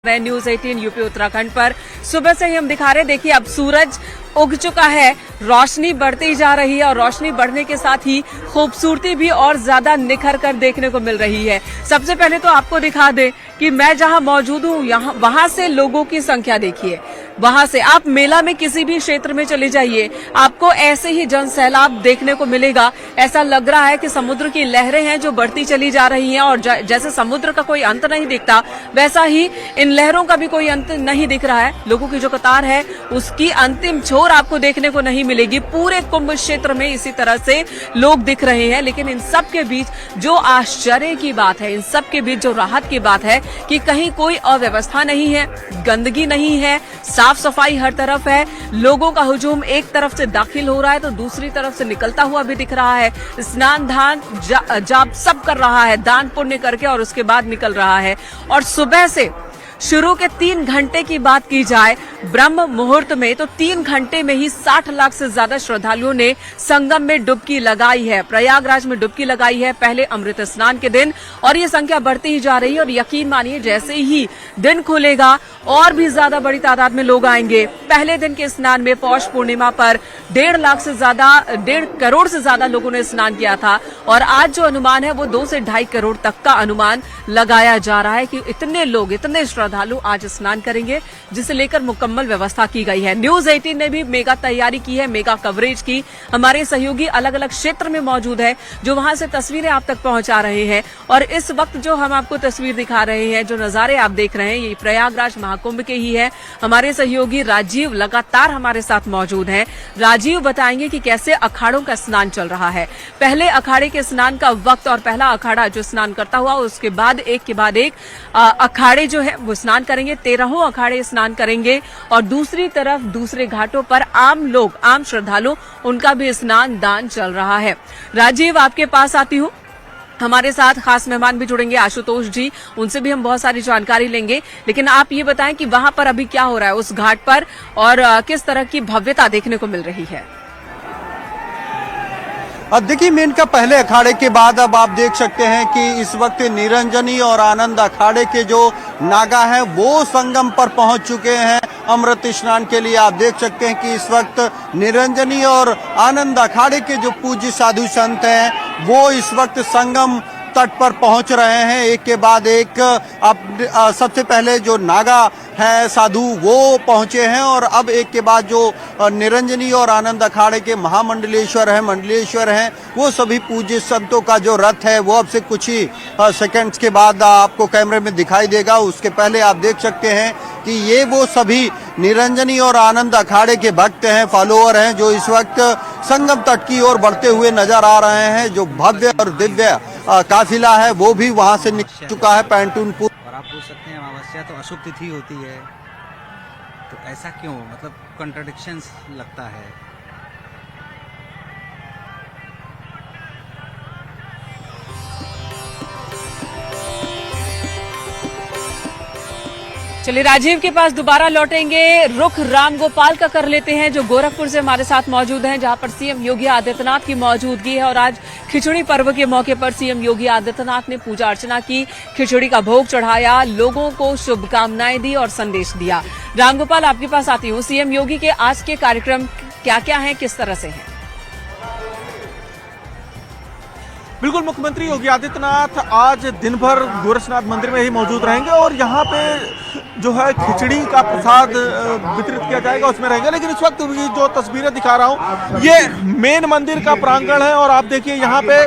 News 18 UP Uttarakhand पर सुबह से ही हम दिखा रहे हैं। देखिए अब सूरज उग चुका है, रोशनी बढ़ती जा रही है और रोशनी बढ़ने के साथ ही खूबसूरती भी और ज्यादा निखर कर देखने को मिल रही है। सबसे पहले तो आपको दिखा दें कि मैं जहां मौजूद हूं वहां से लोगों की संख्या देखिए। वहां से आप मेला में किसी भी क्षेत्र में चले जाइए, आपको ऐसे ही जनसैलाब देखने को मिलेगा। ऐसा लग रहा है कि समुद्र की लहरें हैं जो बढ़ती चली जा रही हैं और जैसे समुद्र का कोई अंत नहीं दिखता, वैसा ही इन लहरों का भी कोई अंत नहीं दिख रहा है। लोगों की जो कतार है उसकी अंतिम छोर आपको देखने को नहीं मिलेगी। पूरे कुंभ क्षेत्र में इसी तरह से लोग दिख रहे हैं, लेकिन इन सब के बीच जो आश्चर्य की बात है, इन सब के बीच जो राहत की बात है कि कहीं कोई अव्यवस्था नहीं है, गंदगी नहीं है, साफ सफाई हर तरफ है। लोगों का हुजूम एक तरफ से दाखिल हो रहा है तो दूसरी तरफ से निकलता हुआ भी दिख रहा है। स्नान दान जाप सब कर रहा है, दान पुण्य करके और उसके बाद निकल रहा है। और सुबह से शुरू के 3 घंटे की बात की जाए ब्रह्म मुहूर्त में, तो 3 घंटे में ही 60 लाख से ज्यादा श्रद्धालुओं ने संगम में डुबकी लगाई है, प्रयागराज में डुबकी लगाई है पहले अमृत स्नान के दिन। और ये संख्या बढ़ती ही जा रही है और यकीन मानिए जैसे ही दिन खुलेगा और भी ज्यादा बड़ी तादाद में लोग आएंगे। पहले दिन के स्नान में पौष पूर्णिमा पर 1.5 करोड़ से ज्यादा लोगों ने स्नान किया था और आज जो अनुमान है वो 2 से 2.5 करोड़ तक का अनुमान लगाया जा रहा है कि इतने लोग, इतने श्रद्धालु आज स्नान करेंगे, जिसे लेकर मुकम्मल व्यवस्था की गई है। न्यूज 18 ने भी मेगा तैयारी की है, मेगा कवरेज की। हमारे सहयोगी अलग अलग क्षेत्र में मौजूद है जो वहां से तस्वीरें आप तक पहुंचा रहे हैं। और इस वक्त जो हम आपको तस्वीर दिखा रहे हैं, जो नजारे आप देख रहे हैं, ये प्रयागराज महाकुंभ के ही है। हमारे सहयोगी राजीव लगातार हमारे साथ मौजूद हैं। राजीव बताएंगे कि कैसे अखाड़ों का स्नान चल रहा है। पहले अखाड़े के स्नान का वक्त और पहला अखाड़ा जो स्नान करता हुआ, उसके बाद एक अखाड़े जो है वो स्नान करेंगे, 13 अखाड़े स्नान करेंगे। और दूसरी तरफ दूसरे घाटों पर आम लोग, आम श्रद्धालु, उनका भी स्नान दान चल रहा है। राजीव आपके पास आती हूं। हमारे साथ खास मेहमान भी जुड़ेंगे, आशुतोष जी, उनसे भी हम बहुत सारी जानकारी लेंगे। लेकिन आप ये बताएं कि वहां पर अभी क्या हो रहा है उस घाट पर और किस तरह की भव्यता देखने को मिल रही है। अब देखिए, मेन का पहले अखाड़े के बाद अब आप देख सकते हैं कि इस वक्त निरंजनी और आनंद अखाड़े के जो नागा हैं वो संगम पर पहुंच चुके हैं अमृत स्नान के लिए। आप देख सकते हैं कि इस वक्त निरंजनी और आनंद अखाड़े के जो पूज्य साधु संत हैं वो इस वक्त संगम तट पर पहुंच रहे हैं, एक के बाद एक। अब सबसे पहले जो नागा है साधु वो पहुंचे हैं और अब एक के बाद जो निरंजनी और आनंद अखाड़े के मंडलेश्वर हैं, वो सभी पूज्य संतों का जो रथ है वो अब से कुछ ही सेकंड्स के बाद आपको कैमरे में दिखाई देगा। उसके पहले आप देख सकते हैं कि ये वो सभी निरंजनी और आनंद अखाड़े के भक्त हैं, फॉलोअर हैं, जो इस वक्त संगम तट की ओर बढ़ते हुए नजर आ रहे हैं। जो भव्य और दिव्य काफिला है वो भी वहां से निकल चुका है पैंटूनपुर। और आप पूछ सकते हैं अमावस्या तो अशुभ तिथि होती है, तो ऐसा क्यों, मतलब कॉन्ट्रडिक्शंस लगता है। चलिए राजीव के पास दोबारा लौटेंगे। रुख राम गोपाल का कर लेते हैं जो गोरखपुर से हमारे साथ मौजूद हैं, जहां पर सीएम योगी आदित्यनाथ की मौजूदगी है। और आज खिचड़ी पर्व के मौके पर सीएम योगी आदित्यनाथ ने पूजा अर्चना की, खिचड़ी का भोग चढ़ाया, लोगों को शुभकामनाएं दी और संदेश दिया। रामगोपाल आपके पास आती हूँ। सीएम योगी के आज के कार्यक्रम क्या क्या हैं, किस तरह से हैं? बिल्कुल, मुख्यमंत्री योगी आदित्यनाथ आज दिन भर गोरखनाथ मंदिर में ही मौजूद रहेंगे और यहाँ पे जो है खिचड़ी का प्रसाद वितरित किया जाएगा, उसमें रहेंगे। लेकिन इस वक्त जो तस्वीरें दिखा रहा हूँ ये मेन मंदिर का प्रांगण है और आप देखिए यहाँ पे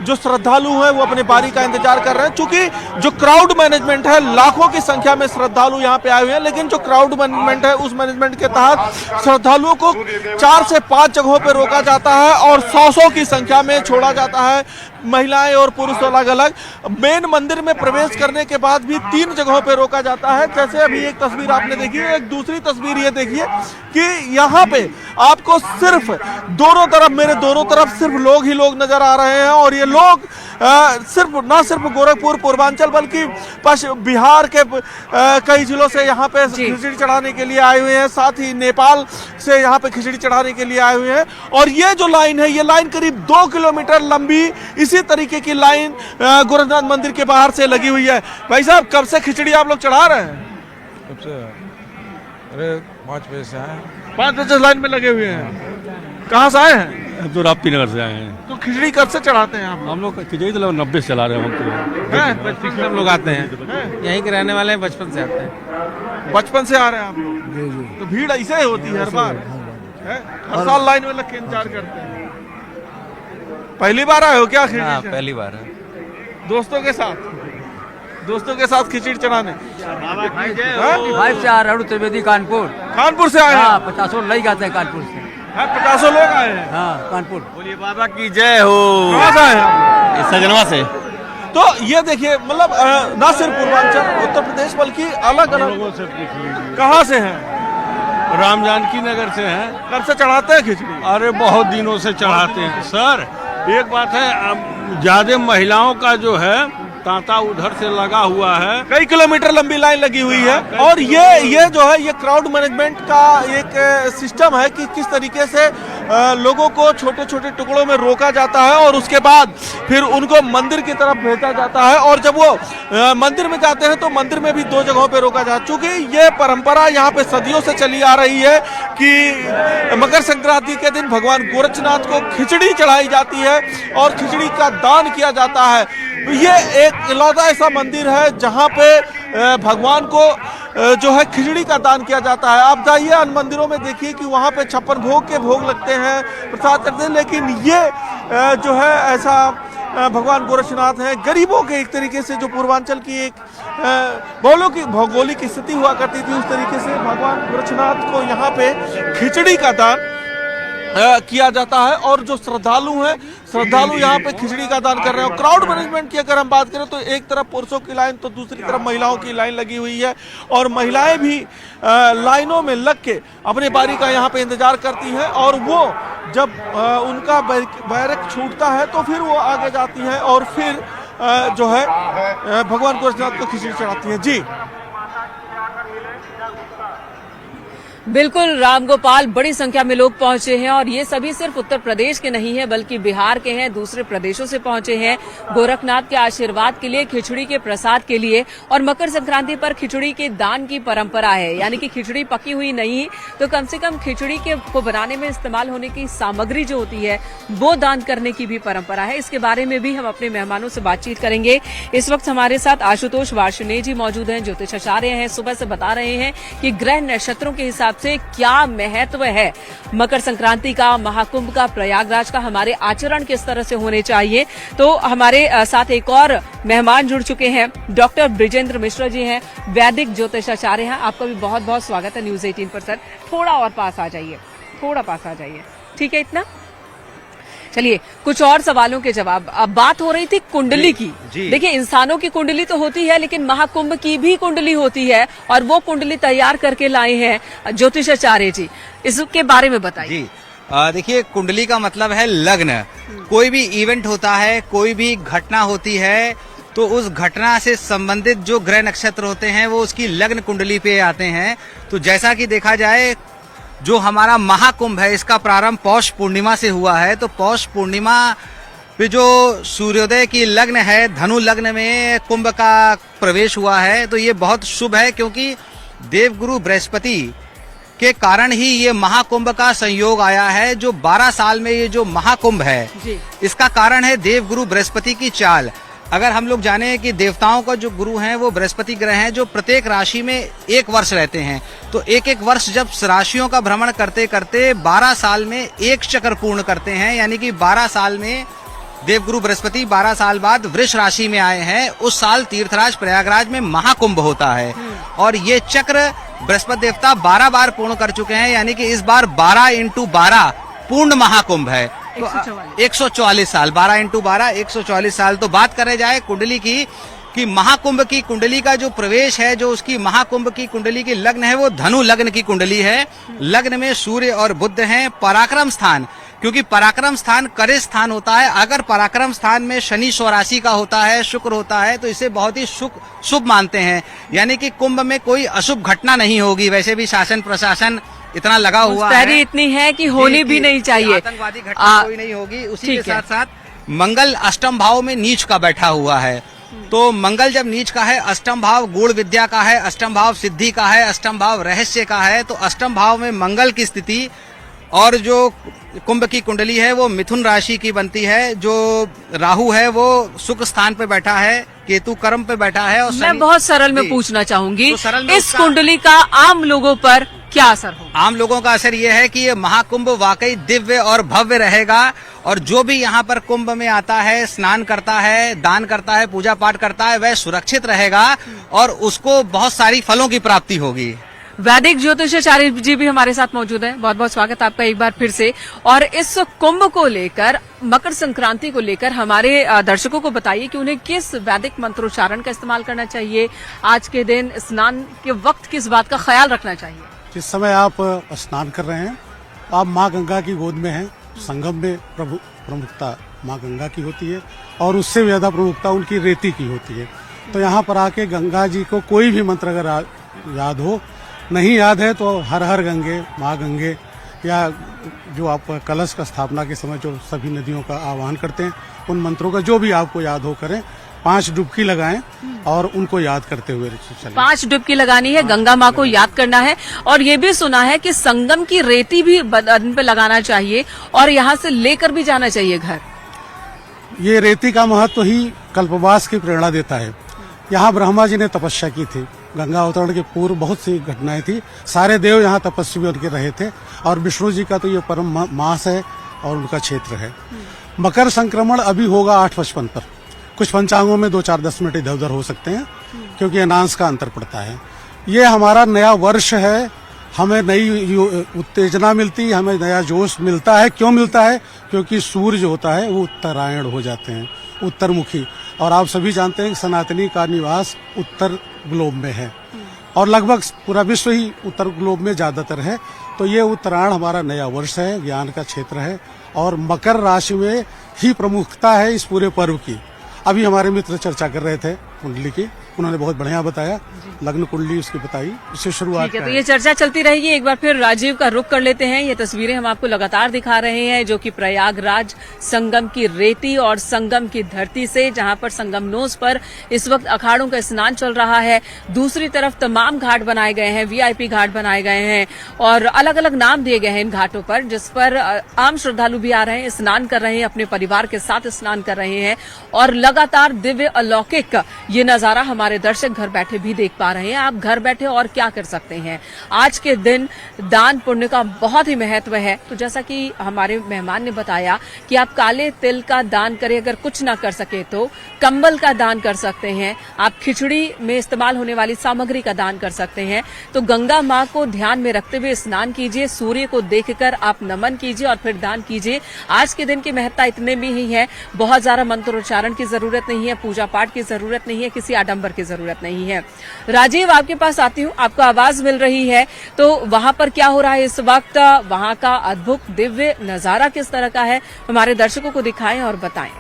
जो श्रद्धालु हैं वो अपने बारी का इंतजार कर रहे हैं। चूंकि जो क्राउड मैनेजमेंट है, लाखों की संख्या में श्रद्धालु यहाँ पे आए हुए हैं, लेकिन जो क्राउड मैनेजमेंट है उस मैनेजमेंट के तहत श्रद्धालुओं को 4 से 5 जगहों पर रोका जाता है और 100 की संख्या में छोड़ा जाता है। महिलाएं और पुरुष अलग अलग। मेन मंदिर में प्रवेश करने के बाद भी 3 जगहों पे रोका जाता है। जैसे अभी एक तस्वीर आपने देखी है, एक दूसरी तस्वीर ये देखिए कि यहाँ पे आपको सिर्फ दोनों तरफ, मेरे दोनों तरफ सिर्फ लोग ही लोग नजर आ रहे हैं। और ये लोग न सिर्फ गोरखपुर पूर्वांचल बल्कि बिहार के कई जिलों से यहाँ पे खिचड़ी चढ़ाने के लिए आए हुए हैं, साथ ही नेपाल से यहाँ पे खिचड़ी चढ़ाने के लिए आए हुए हैं। और ये जो लाइन है, ये लाइन करीब 2 किलोमीटर लंबी इसी तरीके की लाइन गोरखनाथ मंदिर के बाहर से लगी हुई है। भाई साहब, कब से खिचड़ी आप लोग चढ़ा रहे हैं? कब से? अरे 5 बजे से आए। 5 बजे से लाइन में लगे हुए हैं। कहाँ से आए हैं? तो राप्ती नगर से आए हैं। तो खिचड़ी कब से चढ़ाते हैं आप? हम लोग खिचड़ी तो 90 से चला रहे हैं हम तो। हैं? बचपन से हम लोग आते हैं। यहीं के रहने वाले हैं, बचपन से आते हैं। बचपन से आ रहे हैं आप लोग? तो भीड़ ऐसे ही होती है हर बार? हैं? हर साल लाइन में लग के इंतजार करते हैं। पहली बार आए हो क्या खिचड़ी? हाँ, चढ़ाने? पहली बार है। दोस्तों के साथ खिचड़ी चढ़ाने? हाँ? भाई से आ रहा हूँ त्रिवेदी कानपुर। कानपुर से आए हाँ, हैं? 50 लग जाते हैं कानपुर से। 50 लोग आए हैं। हाँ, कानपुर। बोलिए बाबा की जय हो। कहाँ से आए हैं आप? सजनवा से। तो ये देखिए, मतलब न सिर्फ पूर्वांचल उत्तर प्रदेश बल्कि अलग अलग लोगों से पूछ लीजिए। कहाँ से हैं? राम जानकी नगर से हैं। कब से चढ़ाते हैं खिचड़ी? अरे बहुत दिनों से चढ़ाते हैं सर। एक बात है, ज्यादा महिलाओं का जो है तांता उधर से लगा हुआ है। कई किलोमीटर लंबी लाइन लगी हुई है। और ये जो है ये क्राउड मैनेजमेंट का एक सिस्टम है कि किस तरीके से लोगों को छोटे छोटे टुकड़ों में रोका जाता है और उसके बाद फिर उनको मंदिर की तरफ भेजा जाता है। और जब वो मंदिर में जाते हैं तो मंदिर में भी 2 जगहों पे रोका जाता है। चूंकि ये परंपरा यहाँ पे सदियों से चली आ रही है कि मकर संक्रांति के दिन भगवान गोरक्षनाथ को खिचड़ी चढ़ाई जाती है और खिचड़ी का दान किया जाता है। ये एक इकलौता ऐसा मंदिर है जहाँ पे भगवान को जो है खिचड़ी का दान किया जाता है। आप जाइए अन्य मंदिरों में देखिए कि वहाँ पे 56 भोग के भोग लगते हैं, प्रसाद करते हैं, लेकिन ये जो है ऐसा भगवान गोरक्षनाथ है। गरीबों के एक तरीके से जो पूर्वांचल की एक भौगोलिक स्थिति हुआ करती थी, उस तरीके से भगवान गोरक्षनाथ को यहाँ पे खिचड़ी का दान किया जाता है। और जो श्रद्धालु यहाँ पे खिचड़ी का दान कर रहे हैं। क्राउड मैनेजमेंट की अगर हम बात करें तो एक तरफ पुरुषों की लाइन तो दूसरी तरफ महिलाओं की लाइन लगी हुई है और महिलाएं भी लाइनों में लग के अपनी बारी का यहाँ पे इंतजार करती हैं। और वो जब उनका बैरक छूटता है तो फिर वो आगे जाती हैं और फिर जो है भगवान गोरक्षनाथ को खिचड़ी चढ़ाती हैं। जी बिल्कुल रामगोपाल, बड़ी संख्या में लोग पहुंचे हैं और ये सभी सिर्फ उत्तर प्रदेश के नहीं है बल्कि बिहार के हैं, दूसरे प्रदेशों से पहुंचे हैं गोरखनाथ के आशीर्वाद के लिए, खिचड़ी के प्रसाद के लिए। और मकर संक्रांति पर खिचड़ी के दान की परंपरा है, यानी कि खिचड़ी पकी हुई नहीं तो कम से कम खिचड़ी को बनाने में इस्तेमाल होने की सामग्री जो होती है वो दान करने की भी परंपरा है। इसके बारे में भी हम अपने मेहमानों से बातचीत करेंगे। इस वक्त हमारे साथ आशुतोष वार्ष्णेय जी मौजूद हैं, ज्योतिष आचार्य हैं। सुबह से बता रहे हैं कि ग्रह नक्षत्रों के हिसाब से क्या महत्व है मकर संक्रांति का, महाकुंभ का, प्रयागराज का, हमारे आचरण किस तरह से होने चाहिए। तो हमारे साथ एक और मेहमान जुड़ चुके हैं, डॉक्टर ब्रिजेंद्र मिश्रा जी हैं, वैदिक ज्योतिषाचार्य हैं। आपका भी बहुत बहुत स्वागत है न्यूज 18 पर। सर थोड़ा और पास आ जाइए, थोड़ा पास आ जाइए, ठीक है इतना। चलिए कुछ और सवालों के जवाब। अब बात हो रही थी कुंडली की। देखिए इंसानों की कुंडली तो होती है लेकिन महाकुंभ की भी कुंडली होती है और वो कुंडली तैयार करके लाए हैं ज्योतिषाचार्य जी, इसके बारे में बताइए। जी देखिए, कुंडली का मतलब है लग्न। कोई भी इवेंट होता है, कोई भी घटना होती है तो उस घटना से संबंधित जो ग्रह नक्षत्र होते हैं वो उसकी लग्न कुंडली पे आते हैं। तो जैसा कि देखा जाए जो हमारा महाकुंभ है इसका प्रारंभ पौष पूर्णिमा से हुआ है। तो पौष पूर्णिमा पे जो सूर्योदय की लग्न है, धनु लग्न में कुंभ का प्रवेश हुआ है, तो ये बहुत शुभ है क्योंकि देवगुरु बृहस्पति के कारण ही ये महाकुंभ का संयोग आया है। जो 12 साल में ये जो महाकुंभ है इसका कारण है देवगुरु बृहस्पति की चाल। अगर हम लोग जाने कि देवताओं का जो गुरु हैं वो बृहस्पति ग्रह हैं जो प्रत्येक राशि में 1 वर्ष रहते हैं। तो एक वर्ष जब राशियों का भ्रमण करते करते 12 साल में 1 चक्र पूर्ण करते हैं, यानी कि 12 साल में देवगुरु बृहस्पति 12 साल बाद वृष राशि में आए हैं। उस साल तीर्थराज प्रयागराज में महाकुंभ होता है और ये चक्र बृहस्पति देवता 12 बार पूर्ण कर चुके हैं, यानी कि इस बार 12 × 12 पूर्ण महाकुंभ है। तो 144 साल, 12 × 12 144 साल। तो बात करें जाए कुंडली की कि महाकुंभ की कुंडली का जो प्रवेश है, जो उसकी महाकुंभ की कुंडली की लग्न है वो धनु लग्न की कुंडली है। लग्न में सूर्य और बुध हैं। पराक्रम स्थान, क्योंकि पराक्रम स्थान करे स्थान होता है, अगर पराक्रम स्थान में शनि स्वराशि का होता है, शुक्र होता है, तो इसे बहुत ही शुभ मानते हैं, यानी कि कुंभ में कोई अशुभ घटना नहीं होगी। वैसे भी शासन प्रशासन इतना लगा हुआ है, इतनी है कि होनी भी नहीं चाहिए, आतंकवादी घटना कोई नहीं होगी। उसी के साथ साथ मंगल अष्टम भाव में नीच का बैठा हुआ है तो मंगल जब नीच का है, अष्टम भाव गुण विद्या का है, अष्टम भाव सिद्धि का है, अष्टम भाव रहस्य का है, तो अष्टम भाव में मंगल की स्थिति और जो कुंभ की कुंडली है वो मिथुन राशि की बनती है। जो राहु है वो सुख स्थान पे बैठा है, केतु कर्म पे बैठा है। और मैं बहुत सरल में पूछना चाहूंगी, तो सरल में इस कुंडली का आम लोगों पर क्या असर होगा? आम लोगों का असर ये है कि ये महाकुंभ वाकई दिव्य और भव्य रहेगा, और जो भी यहाँ पर कुंभ में आता है, स्नान करता है, दान करता है, पूजा पाठ करता है, वह सुरक्षित रहेगा और उसको बहुत सारी फलों की प्राप्ति होगी। वैदिक ज्योतिषाचार्य जी भी हमारे साथ मौजूद हैं। बहुत बहुत स्वागत आपका एक बार फिर से। और इस कुंभ को लेकर, मकर संक्रांति को लेकर हमारे दर्शकों को बताइए कि उन्हें किस वैदिक मंत्रोच्चारण का इस्तेमाल करना चाहिए, आज के दिन स्नान के वक्त किस बात का ख्याल रखना चाहिए? जिस समय आप स्नान कर रहे हैं, आप माँ गंगा की गोद में हैं। संगम में प्रमुखता माँ गंगा की होती है और उससे ज्यादा प्रमुखता उनकी रेती की होती है। तो यहाँ पर आके गंगा जी को कोई भी मंत्र अगर याद हो, नहीं याद है तो हर हर गंगे, माँ गंगे, या जो आप कलश का स्थापना के समय जो सभी नदियों का आह्वान करते हैं, उन मंत्रों का जो भी आपको याद हो करें। 5 डुबकी लगाएं और उनको याद करते हुए चलें। 5 डुबकी लगानी है, गंगा माँ को याद करना है। और ये भी सुना है कि संगम की रेती भी बदन पे लगाना चाहिए और यहाँ से लेकर भी जाना चाहिए घर। ये रेती का महत्व ही कल्पवास की प्रेरणा देता है। यहाँ ब्रह्मा जी ने तपस्या की थी, गंगा अवतरण के पूर्व बहुत सी घटनाएं थी। सारे देव यहाँ तपस्वी उनके रहे थे और विष्णु जी का तो ये परम मास है और उनका क्षेत्र है। मकर संक्रमण अभी होगा 8:55 पर। कुछ पंचांगों में 2-4-10 मिनट इधर उधर हो सकते हैं क्योंकि अनांश का अंतर पड़ता है। ये हमारा नया वर्ष है, हमें नई उत्तेजना मिलती है, हमें नया जोश मिलता है। क्यों मिलता है? क्योंकि सूर्य होता है वो उत्तरायण हो जाते हैं, उत्तरमुखी। और आप सभी जानते हैं कि सनातनी का निवास उत्तर ग्लोब में है और लगभग पूरा विश्व ही उत्तर ग्लोब में ज्यादातर है। तो ये उत्तरायण हमारा नया वर्ष है, ज्ञान का क्षेत्र है और मकर राशि में ही प्रमुखता है इस पूरे पर्व की। अभी हमारे मित्र चर्चा कर रहे थे कुंडली की, उन्होंने बहुत बढ़िया बताया, लग्न कुंडली उसकी बताई, इससे शुरुआत। ठीक है, तो ये चर्चा चलती रहेगी। एक बार फिर राजीव का रुख कर लेते हैं। ये तस्वीरें हम आपको लगातार दिखा रहे हैं जो कि प्रयागराज संगम की रेती और संगम की धरती से, जहां पर संगम नोज पर इस वक्त अखाड़ों का स्नान चल रहा है। दूसरी तरफ तमाम घाट बनाए गए हैं, वीआईपी घाट बनाए गए हैं और अलग अलग नाम दिए गए हैं इन घाटों पर, जिस पर आम श्रद्धालु भी आ रहे हैं, स्नान कर रहे हैं, अपने परिवार के साथ स्नान कर रहे हैं और लगातार दिव्य अलौकिक ये नजारा हमारे दर्शक घर बैठे भी देख पा रहे हैं। आप घर बैठे और क्या कर सकते हैं? आज के दिन दान पुण्य का बहुत ही महत्व है। तो जैसा कि हमारे मेहमान ने बताया कि आप काले तिल का दान करें, अगर कुछ ना कर सके तो कंबल का दान कर सकते हैं, आप खिचड़ी में इस्तेमाल होने वाली सामग्री का दान कर सकते हैं। तो गंगा माँ को ध्यान में रखते हुए स्नान कीजिए, सूर्य को देखकर आप नमन कीजिए और फिर दान कीजिए। आज के दिन की महत्ता इतने में ही है, बहुत ज्यादा मंत्रोच्चारण की जरूरत नहीं है, पूजा पाठ की जरूरत नहीं है, किसी आडंबर की जरूरत नहीं है। राजीव, आपके पास आती हूँ, आपको आवाज मिल रही है, तो वहां पर क्या हो रहा है इस वक्त? वहां का अद्भुत दिव्य नजारा किस तरह का है, हमारे दर्शकों को दिखाएं और बताएं।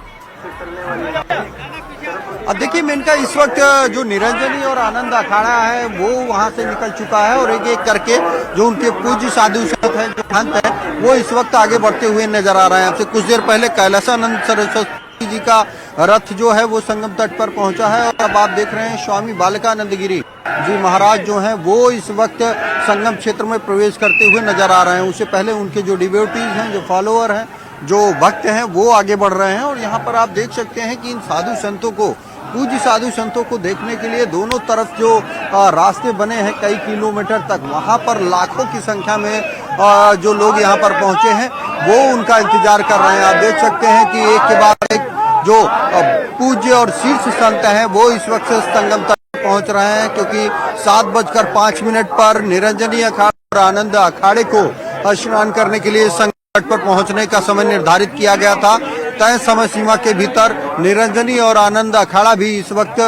अब देखिए मेनका, इस वक्त जो निरंजनी और आनंद अखाड़ा है वो वहां से निकल चुका है और एक एक करके जो उनके पूज्य साधु संत हैं, जो महंत हैं, वो इस वक्त आगे बढ़ते हुए नजर आ रहे हैं। आपसे कुछ देर पहले कैलासानंद सरस्वती जी का रथ जो है वो संगम तट पर पहुंचा है और अब आप देख रहे हैं स्वामी बालकानंद गिरी जी महाराज जो हैं वो इस वक्त संगम क्षेत्र में प्रवेश करते हुए नजर आ रहे हैं। उससे पहले उनके जो डिवोटीज हैं, जो फॉलोअर हैं, जो भक्त हैं, वो आगे बढ़ रहे हैं। और यहाँ पर आप देख सकते हैं कि इन साधु संतों को, पूज्य साधु संतों को देखने के लिए दोनों तरफ जो रास्ते बने हैं कई किलोमीटर तक, वहां पर लाखों की संख्या में जो लोग यहाँ पर पहुंचे हैं वो उनका इंतजार कर रहे हैं। आप देख सकते हैं कि एक के बाद एक जो पूज्य और शीर्ष संत हैं वो इस वक्त संगम तक पहुंच रहे हैं, क्योंकि 7:05 पर निरंजनी अखाड़ा और आनंद अखाड़े को स्नान करने के लिए संगम तट पर पहुंचने का समय निर्धारित किया गया था। तय समय सीमा के भीतर निरंजनी और आनंद अखाड़ा भी इस वक्त